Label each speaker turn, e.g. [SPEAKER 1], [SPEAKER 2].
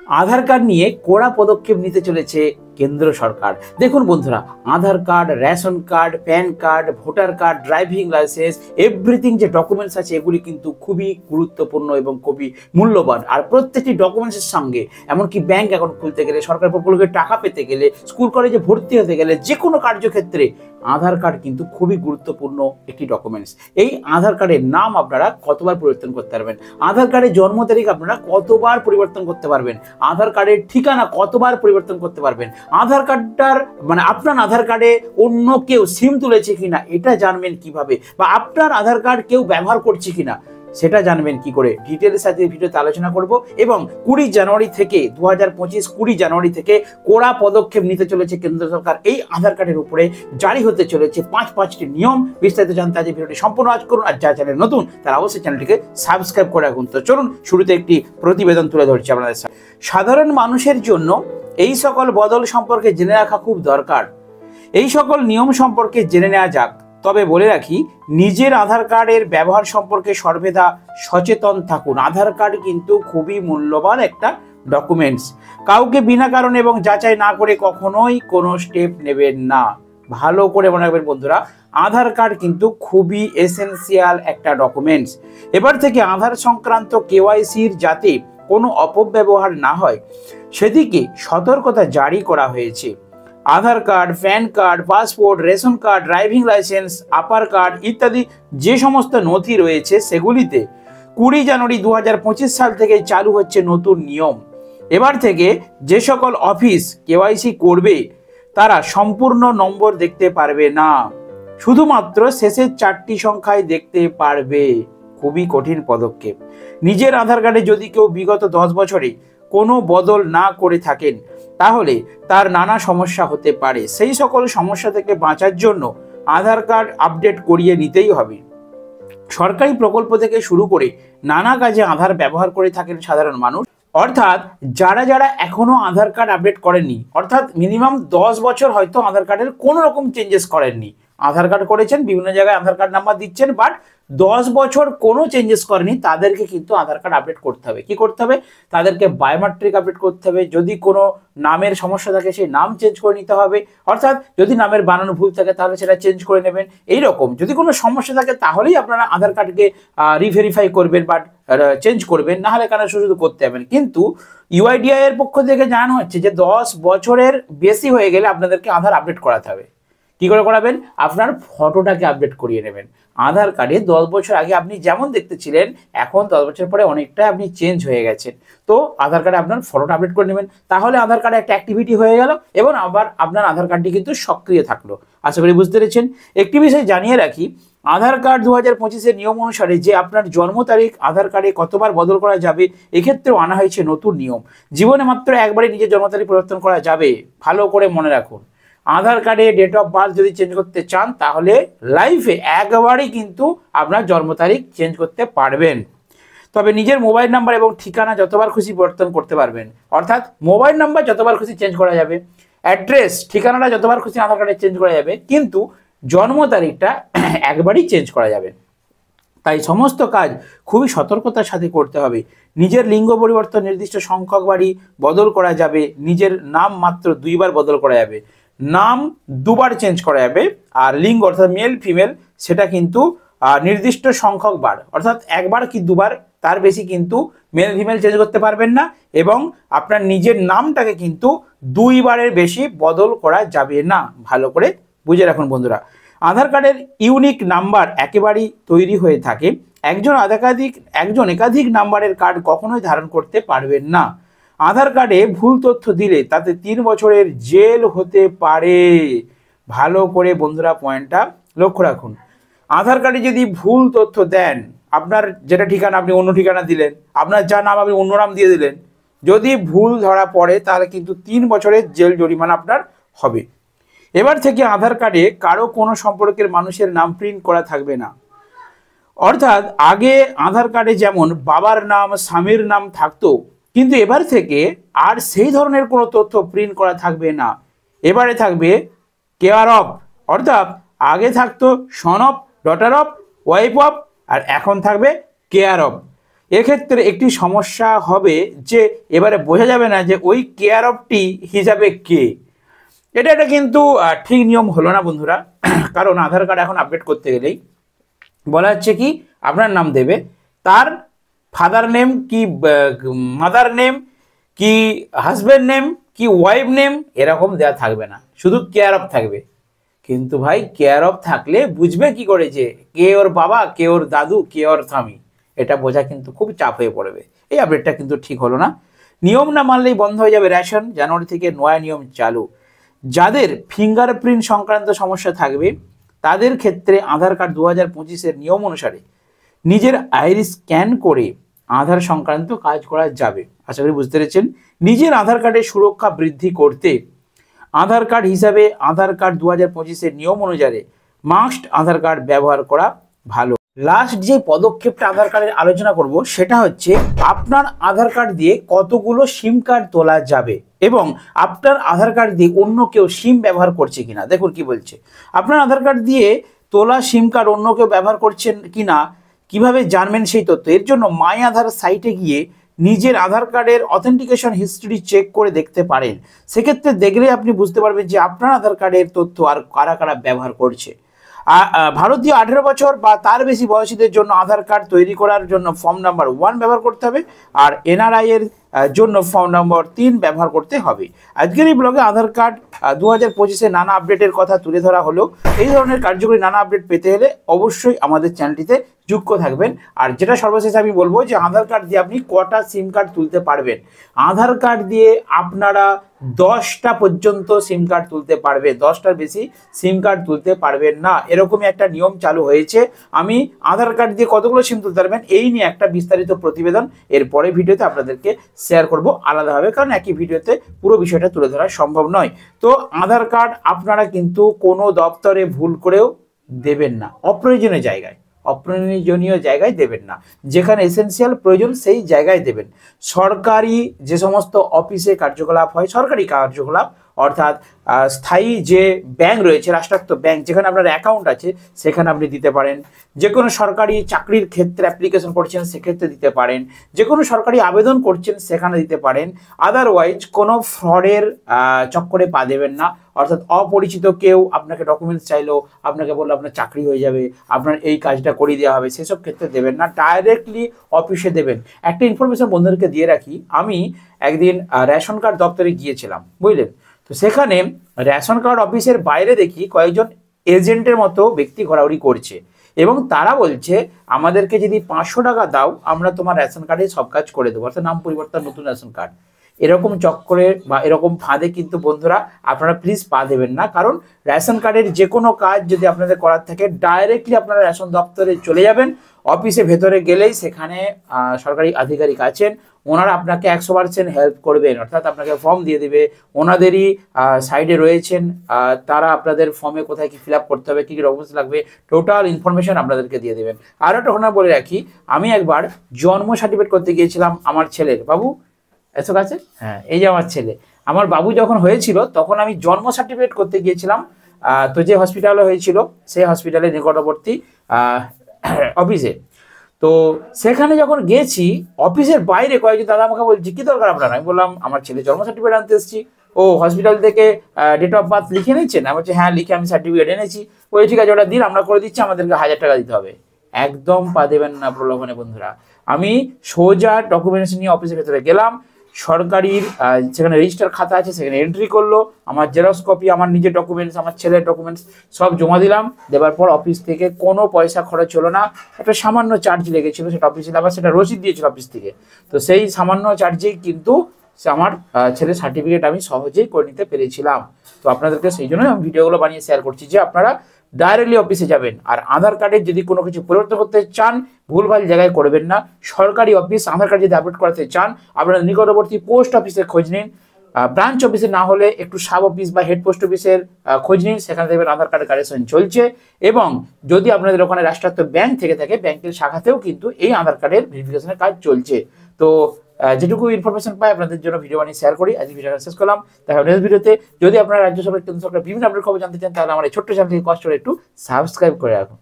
[SPEAKER 1] আধার card নিয়ে কড়া পদক্ষেপ নিতে চলেছে কেন্দ্র সরকার। দেখুন বন্ধুরা, Aadhaar card, ration card, PAN card, voter card, driving licence, everything যে ডকুমেন্টস আছে এগুলি কিন্তু খুবই গুরুত্বপূর্ণ এবং খুবই মূল্যবান। আর প্রত্যেকটি ডকুমেন্টসের সঙ্গে, এমনকি ব্যাংক অ্যাকাউন্ট খুলতে গেলে, সরকার প্রকল্পে টাকা পেতে গেলে, স্কুল কলেজে ভর্তি হতে গেলে, যে কোনো কার্যক্ষেত্রে আধার কার্ড কিন্তু খুবই গুরুত্বপূর্ণ একটি ডকুমেন্টস। এই আধার কার্ডের নাম আপনারা কতবার পরিবর্তন করতে পারবেন, আধার কার্ডের জন্ম তারিখ আপনারা কতবার পরিবর্তন করতে পারবেন, আধার কার্ডের ঠিকানা কতবার পরিবর্তন করতে পারবেন, আধার কার্ডটার মানে আপনার আধার কার্ডে অন্য কেউ সিম তুলেছে কিনা এটা জানবেন কিভাবে, বা আপনার আধার কার্ড কেউ ব্যবহার করছে কিনা সেটা জানবেন কি করে, ডিটেলস আজকে ভিডিওতে আলোচনা করব। এবং 20 জানুয়ারি থেকে 20 জানুয়ারি থেকে কড়া পদক্ষেপ নিতে চলেছে কেন্দ্র সরকার এই আধার কার্ডের উপরে। জারি হতে চলেছে পাঁচটি নিয়ম। বিস্তারিত জানতে আজকে ভিডিওটি সম্পূর্ণ আজ করুন। আর যারা চ্যানেল নতুন তারা অবশ্যই চ্যানেলটিকে সাবস্ক্রাইব করে রাখুন। তো চলুন শুরুতে একটি প্রতিবেদন তুলে ধরছি আপনাদের সাথে। সাধারণ মানুষের জন্য এই সকল বদল সম্পর্কে জেনে রাখা খুব দরকার। এই সকল নিয়ম সম্পর্কে জেনে নেওয়া যাক। তবে বলে রাখি, নিজের আধার কার্ডের ব্যবহার সম্পর্কে সর্বদা সচেতন থাকুন। আধার কার্ড কিন্তু খুবই মূল্যবান একটা ডকুমেন্টস। কাউকে বিনা কারণে এবং যাচাই না করে কখনোই কোনো স্টেপ নেবেন না। ভালো করে মনে রাখবেন বন্ধুরা, আধার কার্ড কিন্তু খুবই এসেনশিয়াল একটা ডকুমেন্টস। এবার থেকে আধার সংক্রান্ত কেওয়াইসির যাতে কোনো অপব্যবহার না হয় সেদিকে সতর্কতা জারি করা হয়েছে। Aadhaar card, PAN card, passport, ration card, driving licence, APAAR card ইত্যাদি যে সমস্ত নথি রয়েছে সেগুলিতে 20 জানুয়ারি 2025 সাল থেকে চালু হচ্ছে নতুন নিয়ম। এবার থেকে যে সকল অফিস কেওয়াইসি করবে তারা সম্পূর্ণ নম্বর দেখতে পারবে না, শুধুমাত্র শেষের 4টি সংখ্যায় দেখতে পারবে। খুবই কঠিন পদক্ষেপ। নিজের আধার কার্ডে যদি কেউ বিগত 10 বছরে কোনো বদল না করে থাকেন তাহলে তার নানা সমস্যা হতে পারে। সেই সকল সমস্যা থেকে বাঁচার জন্য আধার কার্ড আপডেট করিয়ে নিতেই হবে। সরকারি প্রকল্প থেকে শুরু করে নানা কাজে আধার ব্যবহার করে থাকেন সাধারণ মানুষ। অর্থাৎ যারা এখনো আধার কার্ড আপডেট করেননি, অর্থাৎ মিনিমাম 10 বছর হয়তো আধার কার্ডের কোনো রকম চেঞ্জেস করেননি, আধার কার্ড করেছেন, বিভিন্ন জায়গায় আধার কার্ড নাম্বার দিচ্ছেন, বাট 10 বছর কোনো চেঞ্জেস করেনি, তাদেরকে কিন্তু আধার কার্ড আপডেট করতে হবে। কি করতে হবে? তাদেরকে বায়োমেট্রিক আপডেট করতে হবে। যদি কোনো নামের সমস্যা থাকে সেই নাম চেঞ্জ করে নিতে হবে। অর্থাৎ যদি নামের বানানো ভুল থাকে তাহলে সেটা চেঞ্জ করে নেবেন। এইরকম যদি কোনো সমস্যা থাকে তাহলেই আপনারা আধার কার্ডকে রিভেরিফাই করবেন বা চেঞ্জ করবেন, না হলে কেন শুধু করতে যাবেন। কিন্তু ইউআইডিআই এর পক্ষ থেকে জানানো হচ্ছে যে 10 বছরের বেশি হয়ে গেলে আপনাদেরকে আধার আপডেট করাতে হবে। কি করে করাবেন? আপনার ফটোটাকে আপডেট করিয়ে নেবেন। আধার কার্ডে 10 বছর আগে আপনি যেমন দেখতে ছিলেন এখন 10 বছর পরে অনেকটা আপনি চেঞ্জ হয়ে গেছেন। তো আধার কার্ডে আপনার ফটোটা আপডেট করে নেবেন, তাহলে আধার কার্ডে একটা অ্যাক্টিভিটি হয়ে গেল এবং আবার আপনার আধার কার্ডটি কিন্তু সক্রিয় থাকলো। আশা করি বুঝতে পেরেছেন। একটি বিষয় জানিয়ে রাখি, আধার কার্ড 2025-এর নিয়ম অনুসারে যে আপনার জন্ম তারিখ আধার কার্ডে কতবার বদল করা যাবে এক্ষেত্রেও আনা হয়েছে নতুন নিয়ম। জীবনে মাত্র একবারই নিজের জন্ম তারিখ পরিবর্তন করা যাবে। ভালো করে মনে রাখুন, আধার কার্ডে ডেট অফ বার্থ যদি চেঞ্জ করতে চান তাহলে লাইফে একবারই কিন্তু আপনার জন্ম তারিখ চেঞ্জ করতে পারবেন। তবে নিজের মোবাইল নাম্বার এবং ঠিকানা যতবার খুশি পরিবর্তন করতে পারবেন। অর্থাৎ মোবাইল নাম্বার যতবার খুশি চেঞ্জ করা যাবে, অ্যাড্রেস ঠিকানাটা যতবার খুশি আধার কার্ডে চেঞ্জ করা যাবে, কিন্তু জন্ম তারিখটা একবারই চেঞ্জ করা যাবে। তাই সমস্ত কাজ খুবই সতর্কতার সাথে করতে হবে। নিজের লিঙ্গ পরিবর্তন নির্দিষ্ট সংখ্যক বারই বদল করা যাবে। নিজের নাম মাত্র 2বার বদল করা যাবে। নাম 2বার চেঞ্জ করা যাবে। আর লিঙ্গ অর্থাৎ মেল ফিমেল সেটা কিন্তু নির্দিষ্ট সংখ্যক বার, অর্থাৎ একবার কি 2বার, তার বেশি কিন্তু মেল ফিমেল চেঞ্জ করতে পারবেন না। এবং আপনার নিজের নামটাকে কিন্তু 2বারের বেশি বদল করা যাবে না। ভালো করে বুঝে রাখুন বন্ধুরা। আধার কার্ডের ইউনিক নাম্বার একেবারেই তৈরি হয়ে থাকে। একজন একাধিক নাম্বারের কার্ড কখনোই ধারণ করতে পারবেন না। আধার কার্ডে ভুল তথ্য দিলে তাতে 3 বছরের জেল হতে পারে। ভালো করে বন্ধুরা পয়েন্টটা লক্ষ্য রাখুন। আধার কার্ডে যদি ভুল তথ্য দেন, আপনার যেটা ঠিকানা আপনি অন্য ঠিকানা দিলেন, আপনার যা নাম আপনি অন্য নাম দিয়ে দিলেন, যদি ভুল ধরা পড়ে তাহলে কিন্তু 3 বছরের জেল জরিমানা আপনার হবে। এবার থেকে আধার কার্ডে কারো কোনো সম্পর্কের মানুষের নাম প্রিন্ট করা থাকবে না। অর্থাৎ আগে আধার কার্ডে যেমন বাবার নাম, স্বামীর নাম থাকতো, কিন্তু এবার থেকে আর সেই ধরনের কোনো তথ্য প্রিন্ট করা থাকবে না। এবারে থাকবে কেয়ার অফ, অর্থাৎ আগে থাকতো son of, daughter of, wife of, আর এখন থাকবে কেয়ার অফ। এক্ষেত্রে একটি সমস্যা হবে যে এবারে বোঝা যাবে না যে ওই কেয়ার অফটি হিসাবে কে। এটা কিন্তু ঠিক নিয়ম হলো না বন্ধুরা। কারণ আধার কার্ড এখন আপডেট করতে গেলেই বলা হচ্ছে কি আপনার নাম দেবে, তার ফাদার নেম কি মাদার নেম কি হাজব্যান্ড নেম কি ওয়াইফ নেম এরকম দেওয়া থাকবে না, শুধু কেয়ার অফ থাকবে। কিন্তু ভাই কেয়ার অফ থাকলে বুঝবে কি করে যে কে ওর বাবা, কে ওর দাদু, কে ওর স্বামী? এটা বোঝা কিন্তু খুব চাপ হয়ে পড়বে। এই আপডেটটা কিন্তু ঠিক হলো না। নিয়ম না মানলেই বন্ধ হয়ে যাবে রেশন। জানুয়ারি থেকে নয়া নিয়ম চালু। যাদের ফিঙ্গারপ্রিন্ট সংক্রান্ত সমস্যা থাকবে তাদের ক্ষেত্রে আধার কার্ড 2025-এর নিয়ম অনুসারে নিজের আইরিস স্ক্যান করে আধার সংক্রান্ত কাজ করা যাবে। আশা করি বুঝতে পেরেছেন। নিজের আধার কার্ডের সুরক্ষা বৃদ্ধি করতে আধার কার্ড হিসাবে আধার কার্ড 2025-এর নিয়ম অনুযায়ী মাস্ট আধার কার্ড ব্যবহার করা ভালো। লাস্ট যে পদক্ষেপটা আধার কার্ডের আলোচনা করব সেটা হচ্ছে আপনার আধার কার্ড দিয়ে কতগুলো সিম কার্ড তোলা যাবে এবং আপনার আধার কার্ড দিয়ে অন্য কেউ সিম ব্যবহার করছে কিনা। দেখুন কি বলছে, আপনার আধার কার্ড দিয়ে তোলা সিম কার্ড অন্য কেউ ব্যবহার করছেন কিনা কিভাবে জানবেন সেই তথ্য। এর জন্য মাই আধার সাইটে গিয়ে নিজের আধার কার্ডের অথেন্টিকেশন হিস্ট্রি চেক করে দেখতে পারেন। সেক্ষেত্রে দেখলে আপনি বুঝতে পারবেন যে আপনার আধার কার্ডের তথ্য আর কারা কারা ব্যবহার করছে। ভারতীয় 18 বছর বা তার বেশি বয়সীদের জন্য আধার কার্ড তৈরি করার জন্য ফর্ম নাম্বার 1 ব্যবহার করতে হবে, আর এনআরআই এর জন্য ফর্ম নম্বর 3 ব্যবহার করতে হবে। আজকের এই ব্লগে আধার কার্ড 2025-এ নানা আপডেটের কথা তুলে ধরা হলো। এই ধরনের কার্যকরী নানা আপডেট পেতে হলে অবশ্যই আমাদের চ্যানেলটিতে যুক্ত থাকবেন। আর যেটা সর্বশেষ আমি বলবো যে আধার কার্ড দিয়ে আপনি কটা সিম কার্ড তুলতে পারবেন। আধার কার্ড দিয়ে আপনারা 10টা পর্যন্ত সিম কার্ড তুলতে পারবে, 10টার বেশি সিম কার্ড তুলতে পারবেন না, এরকমই একটা নিয়ম চালু হয়েছে। আমি আধার কার্ড দিয়ে কতগুলো সিম তুলতে পারবেন এই নিয়ে একটা বিস্তারিত প্রতিবেদন এরপরে ভিডিওতে আপনাদেরকে শেয়ার করব আলাদাভাবে, কারণ একই ভিডিওতে পুরো বিষয়টা তুলে ধরা সম্ভব নয়। তো আধার কার্ড আপনারা কিন্তু কোনো দপ্তরে ভুল করেও দেবেন না, অপ্রয়োজনীয় জায়গায়, অপ্রয়োজনীয় জায়গায় দেবেন না। যেখানে এসেনশিয়াল প্রয়োজন সেই জায়গায় দেবেন। সরকারি যে সমস্ত অফিসে কার্যকলাপ হয়, সরকারি কার্যকলাপ অর্থাৎ স্থায়ী যে ব্যাংক রয়েছে, রাষ্ট্রায়ত্ত ব্যাংক যেখানে আপনার অ্যাকাউন্ট আছে সেখানে আপনি দিতে পারেন। যে কোনো সরকারি চাকরির ক্ষেত্রে অ্যাপ্লিকেশন করছেন সেক্ষেত্রে দিতে পারেন। যে কোনো সরকারি আবেদন করছেন সেখানে দিতে পারেন। আদারওয়াইজ কোনো ফ্রডের চক্করে পা দেবেন না। অর্থাৎ অপরিচিত কেউ আপনাকে ডকুমেন্টস চাইলো, আপনাকে বললো আপনার চাকরি হয়ে যাবে, আপনার এই কাজটা করিয়ে দেওয়া হবে, সেসব ক্ষেত্রে দেবেন না, ডাইরেক্টলি অফিসে দেবেন। একটা ইনফরমেশন বন্ধুদেরকে দিয়ে রাখি, আমি একদিন রেশন কার্ড দপ্তরে গিয়েছিলাম, বুঝলেন। তো সেখানে রেশন কার্ড অফিসের বাইরে দেখি কয়েকজন এজেন্টের মতো ব্যক্তি ঘোরাঘুরি করছে এবং তারা বলছে আমাদেরকে যদি 500 টাকা দাও আমরা তোমার রেশন কার্ডে সব কাজ করে দেবো, অর্থাৎ নাম পরিবর্তন, নতুন রেশন কার্ড। এরকম চক্করে বা এরকম ফাঁদে কিন্তু বন্ধুরা আপনারা প্লিজ পা দেবেন না। কারণ রেশন কার্ডের যে কোনো কাজ যদি আপনাদের করার থাকে ডাইরেক্টলি আপনারা রেশন দপ্তরে চলে যাবেন। অফিসে ভেতরে গেলেই সেখানে সরকারি আধিকারিক আছেন, ওনারা আপনাকে 100% হেল্প করবেন, অর্থাৎ আপনাকে ফর্ম দিয়ে দেবে। ওনাদেরই সাইডে রয়েছেন, তারা আপনাদের ফর্মে কোথায় কি ফিল আপ করতে হবে, কী কী ডকুমেন্টস লাগবে, টোটাল ইনফরমেশন আপনাদেরকে দিয়ে দেবেন। আর একটা ঘটনা বলে রাখি, আমি একবার জন্ম সার্টিফিকেট করতে গিয়েছিলাম আমার ছেলের। বাবু এসব আছে, হ্যাঁ এই যে আমার ছেলে, আমার বাবু যখন হয়েছিল তখন আমি জন্ম সার্টিফিকেট করতে গিয়েছিলাম। তো যে হসপিটালে হয়েছিল সেই হসপিটালের নিকটবর্তী অফিসে। তো সেখানে যখন গেছি অফিসের বাইরে কয়েকজন দাদা আমাকে বলছি কী দরকার আপনার। আমি বললাম আমার ছেলে জন্ম সার্টিফিকেট আনতে এসেছি। ও হসপিটাল থেকে ডেট অফ বার্থ লিখে নিচ্ছেন? আমি বলছি হ্যাঁ লিখে আমি সার্টিফিকেট এনেছি। ওই ঠিক আছে ওটা দিন, আমরা করে দিচ্ছি, আমাদেরকে 1000 টাকা দিতে হবে। একদম পা দেবেন না প্রলোভনে বন্ধুরা। আমি সোজা ডকুমেন্টস নিয়ে অফিসের ভেতরে গেলাম, সরকারির সেখানে রেজিস্টার খাতা আছে সেখানে এন্ট্রি করলো, আমার জেরক্স কপি, আমার নিজের ডকুমেন্টস, আমার ছেলের ডকুমেন্টস সব জমা দিলাম। দেওয়ার পর অফিস থেকে কোনো পয়সা খরচ হলো না, একটা সামান্য চার্জ লেগেছিল, সেটা অফিসে আবার সেটা রসিদ দিয়েছিল অফিস থেকে। তো সেই সামান্য চার্জেই কিন্তু আমার ছেলের সার্টিফিকেট আমি সহজেই করে নিতে পেরেছিলাম। তো আপনাদেরকে সেই জন্যই আমি ভিডিওগুলো বানিয়ে শেয়ার করছি যে আপনারা ডাইরেক্টলি অফিসে যাবেন। আর আধার কার্ডের যদি কোনো কিছু পরিবর্তন করতে চান ভুলভাল জায়গায় করবেন না। সরকারি অফিস আধার কার্ড যদি আপডেট করাতে চান আপনারা নিকটবর্তী পোস্ট অফিসে খোঁজ নিন, ব্রাঞ্চ অফিসে না হলে একটু সাব অফিস বা হেড পোস্ট অফিসের খোঁজ নিন, সেখানে দেখবেন আধার কার্ডের কারেকশন চলছে। এবং যদি আপনাদের ওখানে রাষ্ট্রায়ত্ত ব্যাংক থেকে থাকে ব্যাংকের শাখাতেও কিন্তু এই আধার কার্ডের ভেরিফিকেশনের কাজ চলছে। তো যেটুকু ইনফরমেশন পাই আপনাদের জন্য ভিডিও বানিয়ে শেয়ার করি। আজকে ভিডিওটা শেষ করলাম, দেখা নেক্সট ভিডিওতে। যদি আপনারা রাজ্য সরকার কেন্দ্র সরকার বিভিন্ন আপডেট খবর জানতে চান তাহলে আমার এই ছোট্ট চ্যানেলটিকে কষ্ট করে একটু সাবস্ক্রাইব করে রাখুন।